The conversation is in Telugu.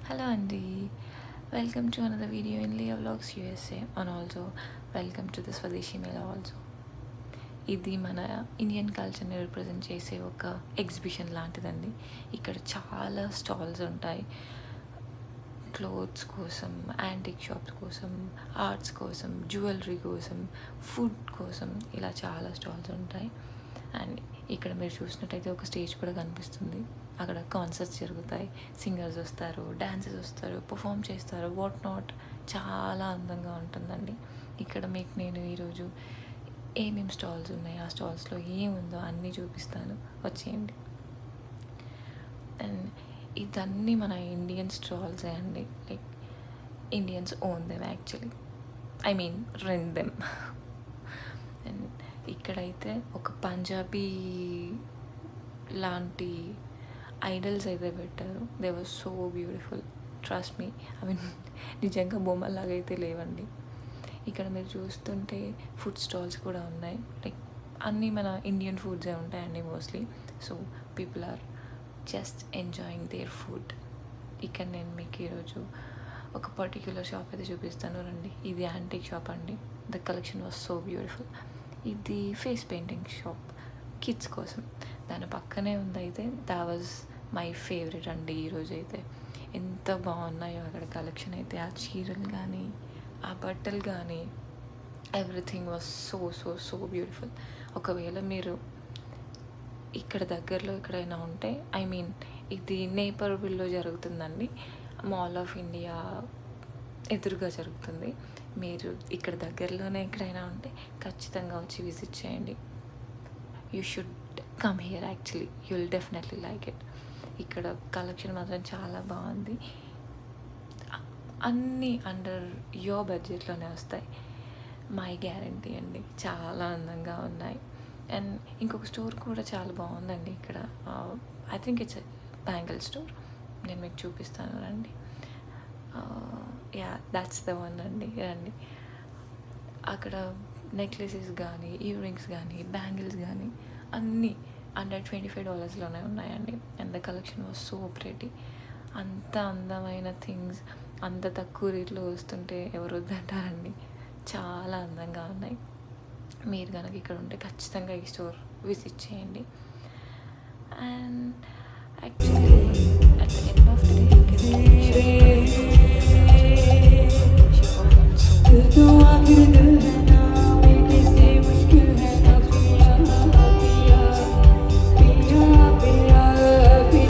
Hello Andy, welcome to another video in Leah Vlogs USA and also welcome to the Swadeshi Mela also. ఇది మన ఇండియన్ కల్చర్ని రిప్రజెంట్ చేసే ఒక ఎగ్జిబిషన్ లాంటిదండి. ఇక్కడ చాలా స్టాల్స్ ఉంటాయి. క్లోత్స్ కోసం, యాంటిక్ షాప్స్ కోసం, ఆర్ట్స్ కోసం, జ్యువెలరీ కోసం, ఫుడ్ కోసం ఇలా చాలా స్టాల్స్ ఉంటాయి. అండ్ ఇక్కడ మీరు చూసినట్టయితే ఒక స్టేజ్ కూడా కనిపిస్తుంది. అక్కడ కాన్సర్ట్స్ జరుగుతాయి, సింగర్స్ వస్తారు, డాన్సెస్ వస్తారు, పర్ఫామ్ చేస్తారు, వాట్ నాట్. చాలా అందంగా ఉంటుందండి. ఇక్కడ మీకు నేను ఈరోజు ఏమేమి స్టాల్స్ ఉన్నాయి, ఆ స్టాల్స్లో ఏముందో అన్నీ చూపిస్తాను, వచ్చేయండి. అండ్ ఇదన్నీ మన ఇండియన్ స్టాల్సే అండి. Like Indians own them actually, I mean rent them. And ఇక్కడైతే ఒక పంజాబీ లాంటి ఐడల్స్ అయితే పెట్టారు. They were so beautiful, trust me. I mean నిజంగా బొమ్మలాగా అయితే లేవండి. ఇక్కడ మీరు చూస్తుంటే ఫుడ్ స్టాల్స్ కూడా ఉన్నాయి. లైక్ అన్నీ మన ఇండియన్ ఫుడ్సే ఉంటాయండి mostly. So people are just enjoying their food. ఇక్కడ నేను మీకు ఈరోజు ఒక పర్టిక్యులర్ షాప్ అయితే చూపిస్తాను రండి. ఇది యాంటిక్ షాప్ అండి. The collection was so beautiful. ఇది ఫేస్ పెయింటింగ్ షాప్ కిడ్స్ కోసం. దాని పక్కనే ఉంది అయితే దా వాజ్ మై ఫేవరెట్ అండి. ఈరోజు అయితే ఎంత బాగున్నాయో అక్కడ కలెక్షన్ అయితే. ఆ చీరలు కానీ, ఆ బట్టలు కానీ, everything was so so so beautiful. ఒకవేళ మీరు ఇక్కడ దగ్గరలో ఎక్కడైనా ఉంటే, ఐ మీన్ ఇది నేపర్విల్లో జరుగుతుందండి, మాల్ ఆఫ్ ఇండియా ఎదురుగా జరుగుతుంది. మీరు ఇక్కడ దగ్గరలోనే ఎక్కడైనా ఉంటే ఖచ్చితంగా వచ్చి విజిట్ చేయండి. You should come here actually, you will definitely like it. ఇక్కడ కలెక్షన్ మాత్రం చాలా బాగుంది. అన్నీ అండర్ యువర్ బడ్జెట్లోనే వస్తాయి, మై గ్యారంటీ అండి. చాలా అందంగా ఉన్నాయి. అండ్ ఇంకొక స్టోర్ కూడా చాలా బాగుందండి ఇక్కడ. I think it's bangle store. నేను మీకు చూపిస్తాను రండి. యా, దాట్స్ ద వన్ అండి. రండి. అక్కడ నెక్లెసెస్ కానీ, ఇయర్ రింగ్స్ కానీ, బ్యాంగిల్స్ కానీ అన్నీ అండర్ $25లోనే ఉన్నాయండి. And the collection was so pretty. అంత అందమైన థింగ్స్ అంత తక్కువ రేట్లో వస్తుంటే ఎవరు వద్దంటారండి. చాలా అందంగా ఉన్నాయి. మీరు కనుక ఇక్కడ ఉంటే ఖచ్చితంగా ఈ స్టోర్ విజిట్ చేయండి. And actually